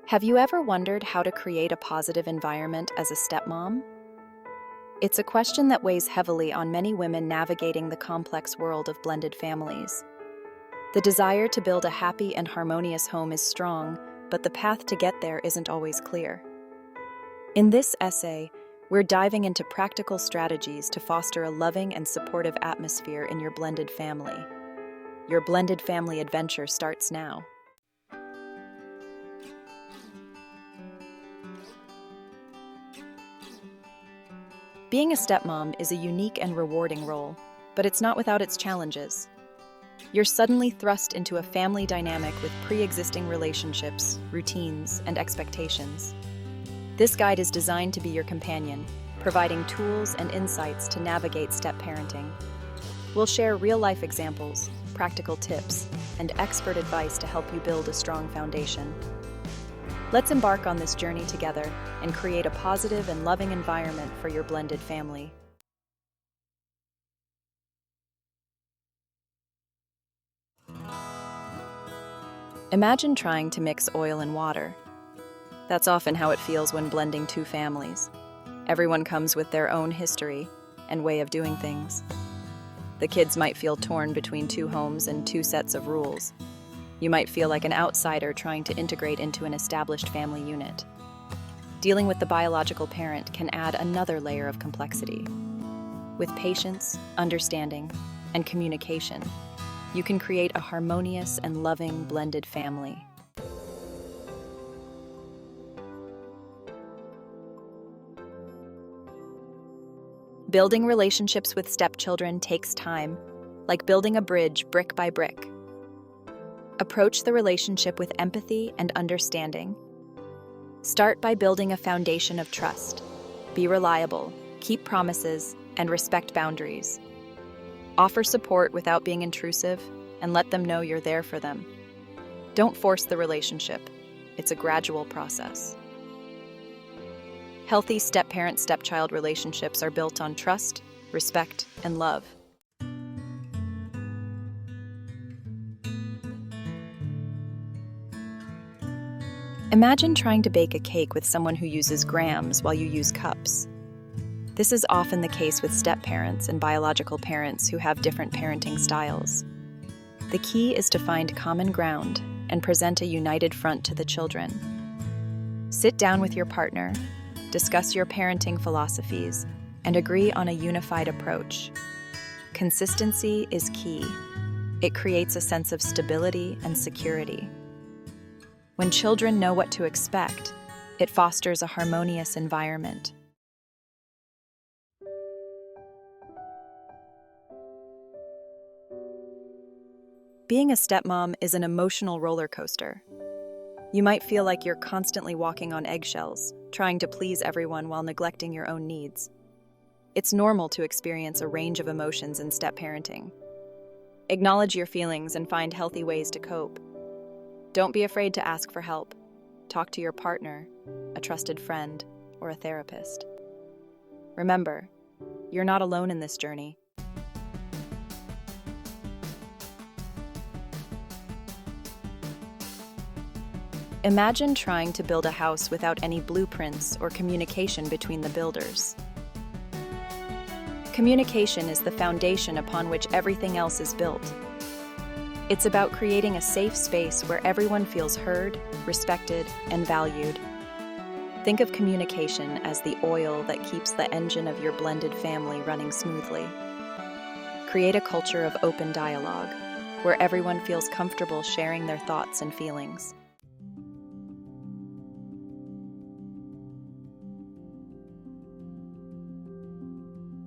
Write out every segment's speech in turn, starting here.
Have you ever wondered how to create a positive environment as a stepmom? It's a question that weighs heavily on many women navigating the complex world of blended families. The desire to build a happy and harmonious home is strong, but the path to get there isn't always clear. In this essay, we're diving into practical strategies to foster a loving and supportive atmosphere in your blended family. Your blended family adventure starts now. Being a stepmom is a unique and rewarding role, but it's not without its challenges. You're suddenly thrust into a family dynamic with pre-existing relationships, routines, and expectations. This guide is designed to be your companion, providing tools and insights to navigate step-parenting. We'll share real-life examples, practical tips, and expert advice to help you build a strong foundation. Let's embark on this journey together and create a positive and loving environment for your blended family. Imagine trying to mix oil and water. That's often how it feels when blending two families. Everyone comes with their own history and way of doing things. The kids might feel torn between two homes and two sets of rules. You might feel like an outsider trying to integrate into an established family unit. Dealing with the biological parent can add another layer of complexity. With patience, understanding, and communication, you can create a harmonious and loving blended family. Building relationships with stepchildren takes time, like building a bridge brick by brick. Approach the relationship with empathy and understanding. Start by building a foundation of trust. Be reliable, keep promises, and respect boundaries. Offer support without being intrusive, and let them know you're there for them. Don't force the relationship. It's a gradual process. Healthy step-parent-stepchild relationships are built on trust, respect, and love. Imagine trying to bake a cake with someone who uses grams while you use cups. This is often the case with step-parents and biological parents who have different parenting styles. The key is to find common ground and present a united front to the children. Sit down with your partner, discuss your parenting philosophies, and agree on a unified approach. Consistency is key. It creates a sense of stability and security. When children know what to expect, it fosters a harmonious environment. Being a stepmom is an emotional roller coaster. You might feel like you're constantly walking on eggshells, trying to please everyone while neglecting your own needs. It's normal to experience a range of emotions in step-parenting. Acknowledge your feelings and find healthy ways to cope. Don't be afraid to ask for help. Talk to your partner, a trusted friend, or a therapist. Remember, you're not alone in this journey. Imagine trying to build a house without any blueprints or communication between the builders. Communication is the foundation upon which everything else is built. It's about creating a safe space where everyone feels heard, respected, and valued. Think of communication as the oil that keeps the engine of your blended family running smoothly. Create a culture of open dialogue, where everyone feels comfortable sharing their thoughts and feelings.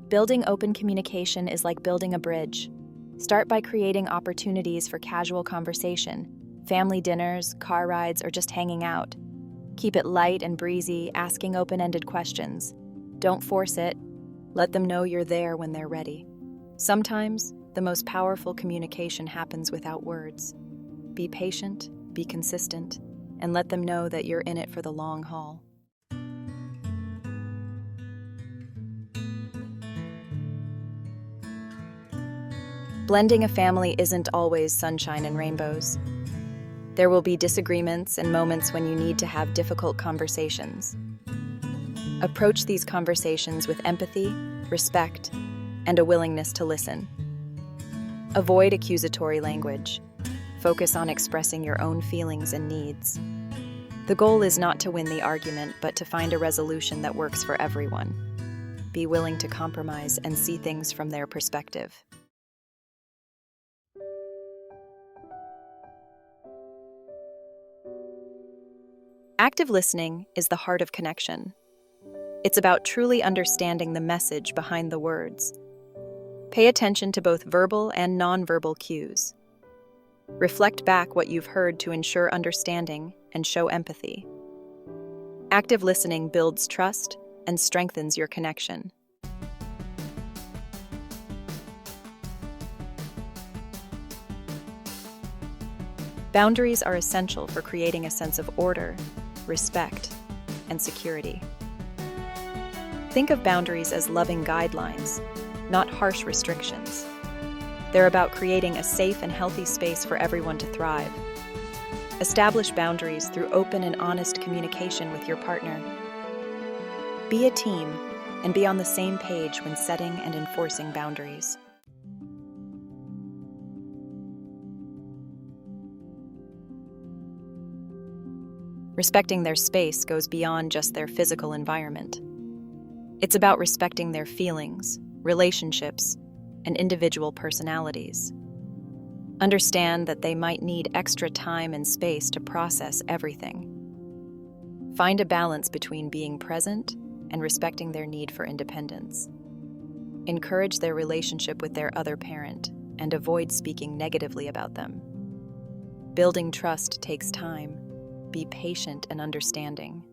Building open communication is like building a bridge. Start by creating opportunities for casual conversation, family dinners, car rides, or just hanging out. Keep it light and breezy, asking open-ended questions. Don't force it. Let them know you're there when they're ready. Sometimes, the most powerful communication happens without words. Be patient, be consistent, and let them know that you're in it for the long haul. Blending a family isn't always sunshine and rainbows. There will be disagreements and moments when you need to have difficult conversations. Approach these conversations with empathy, respect, and a willingness to listen. Avoid accusatory language. Focus on expressing your own feelings and needs. The goal is not to win the argument, but to find a resolution that works for everyone. Be willing to compromise and see things from their perspective. Active listening is the heart of connection. It's about truly understanding the message behind the words. Pay attention to both verbal and nonverbal cues. Reflect back what you've heard to ensure understanding and show empathy. Active listening builds trust and strengthens your connection. Boundaries are essential for creating a sense of order, respect, and security. Think of boundaries as loving guidelines, not harsh restrictions. They're about creating a safe and healthy space for everyone to thrive. Establish boundaries through open and honest communication with your partner. Be a team and be on the same page when setting and enforcing boundaries. Respecting their space goes beyond just their physical environment. It's about respecting their feelings, relationships, and individual personalities. Understand that they might need extra time and space to process everything. Find a balance between being present and respecting their need for independence. Encourage their relationship with their other parent and avoid speaking negatively about them. Building trust takes time. Be patient and understanding.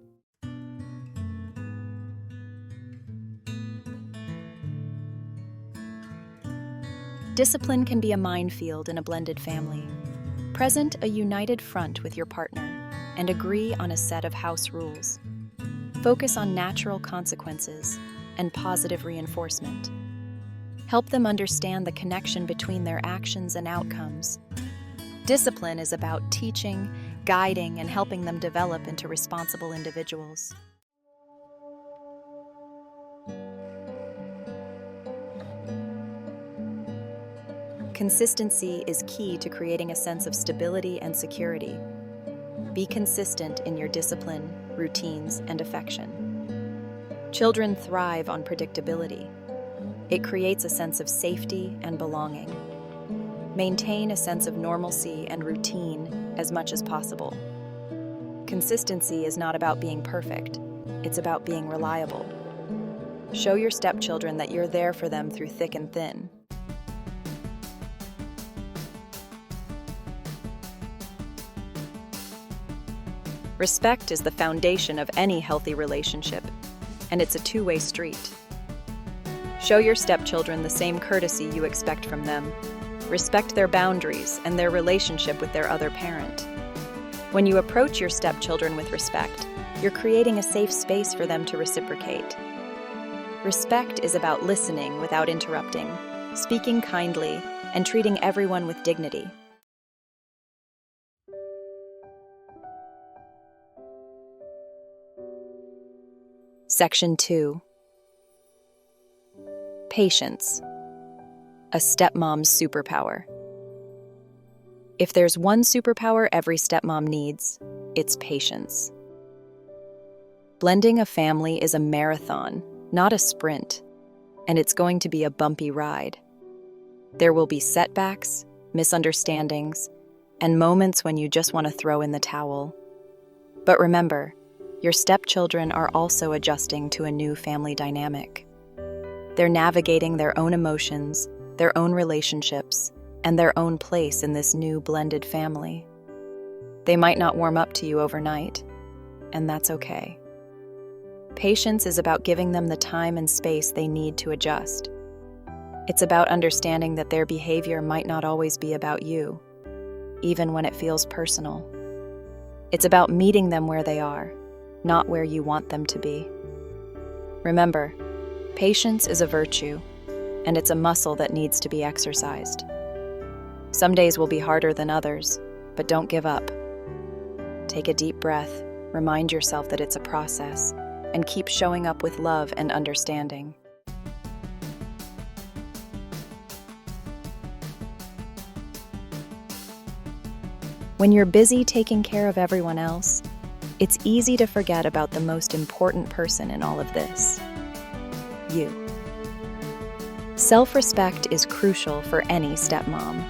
Discipline can be a minefield in a blended family. Present a united front with your partner and agree on a set of house rules. Focus on natural consequences and positive reinforcement. Help them understand the connection between their actions and outcomes. Discipline is about teaching, guiding, and helping them develop into responsible individuals. Consistency is key to creating a sense of stability and security. Be consistent in your discipline, routines, and affection. Children thrive on predictability. It creates a sense of safety and belonging. Maintain a sense of normalcy and routine as much as possible. Consistency is not about being perfect. It's about being reliable. Show your stepchildren that you're there for them through thick and thin. Respect is the foundation of any healthy relationship, and it's a two-way street. Show your stepchildren the same courtesy you expect from them. Respect their boundaries and their relationship with their other parent. When you approach your stepchildren with respect, you're creating a safe space for them to reciprocate. Respect is about listening without interrupting, speaking kindly, and treating everyone with dignity. Section 2. Patience. A stepmom's superpower. If there's one superpower every stepmom needs, it's patience. Blending a family is a marathon, not a sprint, and it's going to be a bumpy ride. There will be setbacks, misunderstandings, and moments when you just want to throw in the towel. But remember, your stepchildren are also adjusting to a new family dynamic. They're navigating their own emotions, their own relationships, and their own place in this new blended family. They might not warm up to you overnight, and that's okay. Patience is about giving them the time and space they need to adjust. It's about understanding that their behavior might not always be about you, even when it feels personal. It's about meeting them where they are, not where you want them to be. Remember, patience is a virtue, and it's a muscle that needs to be exercised. Some days will be harder than others, but don't give up. Take a deep breath, remind yourself that it's a process, and keep showing up with love and understanding. When you're busy taking care of everyone else, it's easy to forget about the most important person in all of this: you. Self-respect is crucial for any stepmom.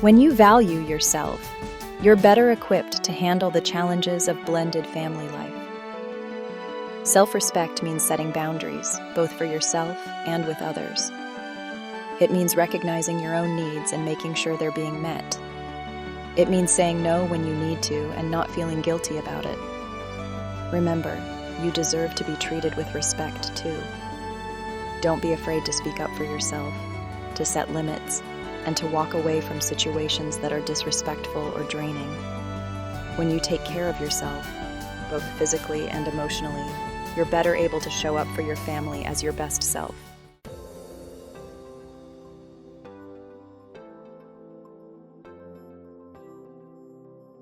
When you value yourself, you're better equipped to handle the challenges of blended family life. Self-respect means setting boundaries, both for yourself and with others. It means recognizing your own needs and making sure they're being met. It means saying no when you need to and not feeling guilty about it. Remember, you deserve to be treated with respect too. Don't be afraid to speak up for yourself, to set limits, and to walk away from situations that are disrespectful or draining. When you take care of yourself, both physically and emotionally, you're better able to show up for your family as your best self.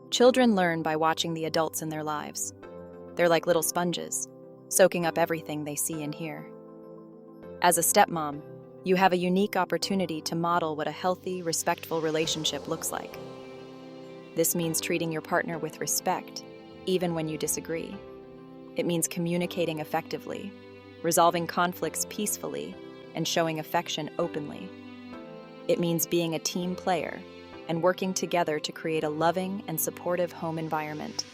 Children learn by watching the adults in their lives. They're like little sponges, soaking up everything they see and hear. As a stepmom, you have a unique opportunity to model what a healthy, respectful relationship looks like. This means treating your partner with respect, even when you disagree. It means communicating effectively, resolving conflicts peacefully, and showing affection openly. It means being a team player and working together to create a loving and supportive home environment.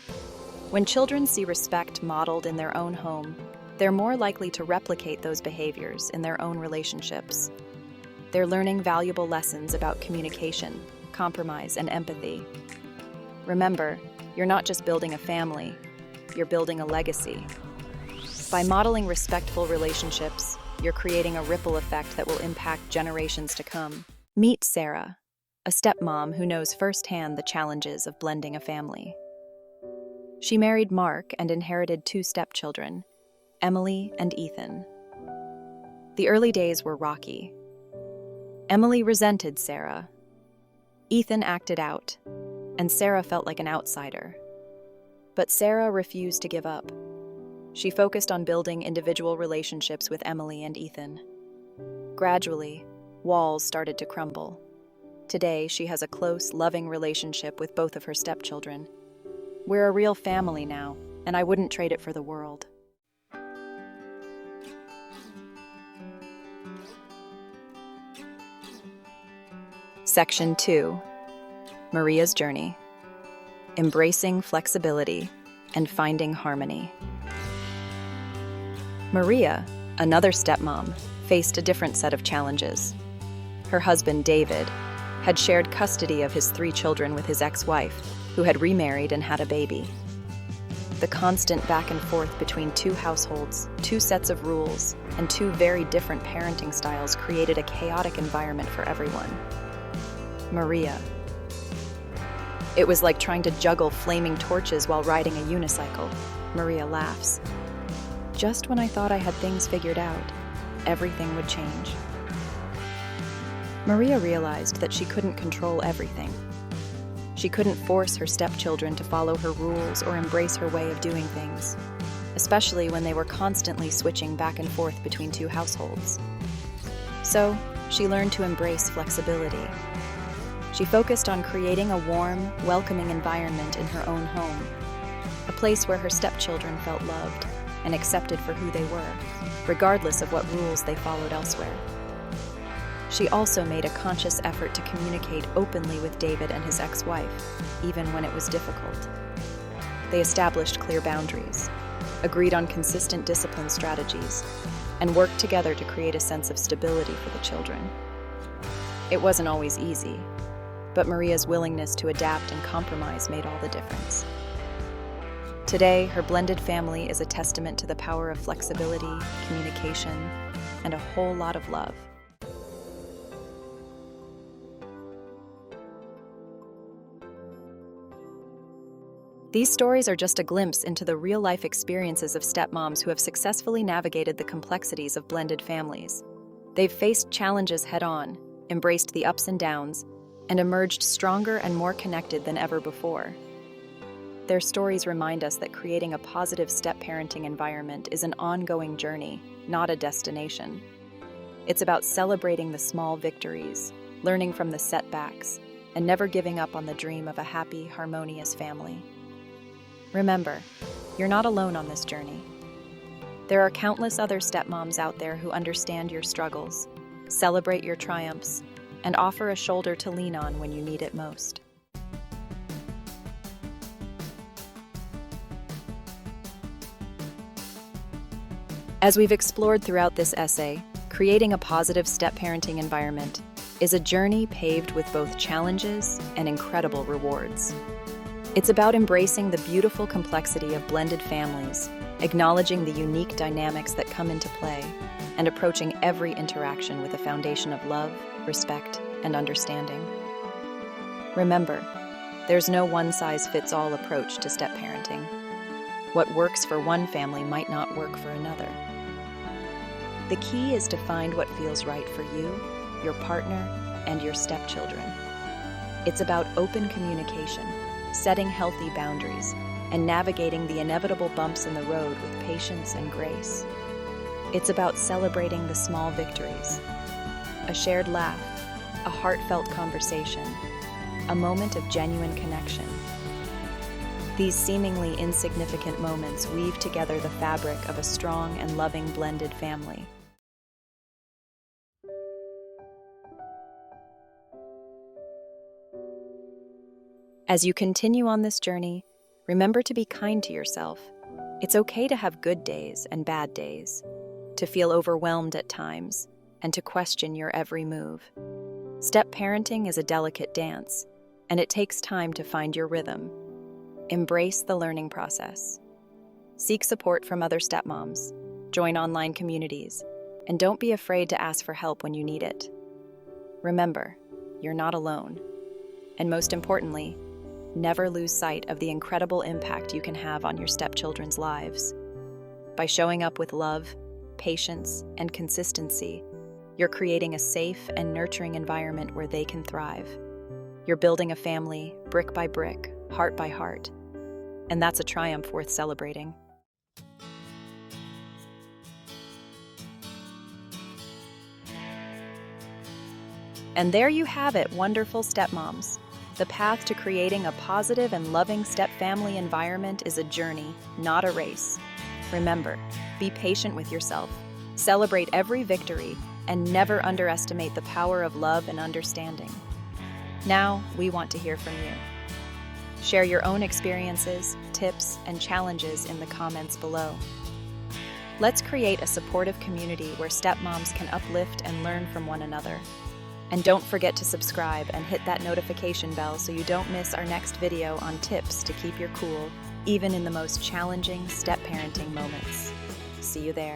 When children see respect modeled in their own home, they're more likely to replicate those behaviors in their own relationships. They're learning valuable lessons about communication, compromise, and empathy. Remember, you're not just building a family, you're building a legacy. By modeling respectful relationships, you're creating a ripple effect that will impact generations to come. Meet Sarah, a stepmom who knows firsthand the challenges of blending a family. She married Mark and inherited 2 stepchildren, Emily and Ethan. The early days were rocky. Emily resented Sarah. Ethan acted out, and Sarah felt like an outsider. But Sarah refused to give up. She focused on building individual relationships with Emily and Ethan. Gradually, walls started to crumble. Today, she has a close, loving relationship with both of her stepchildren. We're a real family now, and I wouldn't trade it for the world. Section 2. Maria's Journey. Embracing flexibility and finding harmony. Maria, another stepmom, faced a different set of challenges. Her husband, David, had shared custody of his 3 children with his ex-wife, who had remarried and had a baby. The constant back and forth between 2 households, 2 sets of rules, and 2 very different parenting styles created a chaotic environment for everyone. Maria. It was like trying to juggle flaming torches while riding a unicycle. Maria laughs. Just when I thought I had things figured out, everything would change. Maria realized that she couldn't control everything. She couldn't force her stepchildren to follow her rules or embrace her way of doing things, especially when they were constantly switching back and forth between 2 households. So, she learned to embrace flexibility. She focused on creating a warm, welcoming environment in her own home, a place where her stepchildren felt loved and accepted for who they were, regardless of what rules they followed elsewhere. She also made a conscious effort to communicate openly with David and his ex-wife, even when it was difficult. They established clear boundaries, agreed on consistent discipline strategies, and worked together to create a sense of stability for the children. It wasn't always easy, but Maria's willingness to adapt and compromise made all the difference. Today, her blended family is a testament to the power of flexibility, communication, and a whole lot of love. These stories are just a glimpse into the real-life experiences of stepmoms who have successfully navigated the complexities of blended families. They've faced challenges head-on, embraced the ups and downs, and emerged stronger and more connected than ever before. Their stories remind us that creating a positive step-parenting environment is an ongoing journey, not a destination. It's about celebrating the small victories, learning from the setbacks, and never giving up on the dream of a happy, harmonious family. Remember, you're not alone on this journey. There are countless other stepmoms out there who understand your struggles, celebrate your triumphs, and offer a shoulder to lean on when you need it most. As we've explored throughout this essay, creating a positive step-parenting environment is a journey paved with both challenges and incredible rewards. It's about embracing the beautiful complexity of blended families, acknowledging the unique dynamics that come into play, and approaching every interaction with a foundation of love, respect, and understanding. Remember, there's no one-size-fits-all approach to step-parenting. What works for one family might not work for another. The key is to find what feels right for you, your partner, and your stepchildren. It's about open communication, setting healthy boundaries, and navigating the inevitable bumps in the road with patience and grace. It's about celebrating the small victories, a shared laugh, a heartfelt conversation, a moment of genuine connection. These seemingly insignificant moments weave together the fabric of a strong and loving blended family. As you continue on this journey, remember to be kind to yourself. It's okay to have good days and bad days, to feel overwhelmed at times, and to question your every move. Step-parenting is a delicate dance, and it takes time to find your rhythm. Embrace the learning process. Seek support from other stepmoms, join online communities, and don't be afraid to ask for help when you need it. Remember, you're not alone. And most importantly, never lose sight of the incredible impact you can have on your stepchildren's lives. By showing up with love, patience, and consistency, you're creating a safe and nurturing environment where they can thrive. You're building a family, brick by brick, heart by heart. And that's a triumph worth celebrating. And there you have it, wonderful stepmoms. The path to creating a positive and loving step-family environment is a journey, not a race. Remember, be patient with yourself, celebrate every victory, and never underestimate the power of love and understanding. Now, we want to hear from you. Share your own experiences, tips, and challenges in the comments below. Let's create a supportive community where stepmoms can uplift and learn from one another. And don't forget to subscribe and hit that notification bell so you don't miss our next video on tips to keep your cool, even in the most challenging step-parenting moments. See you there.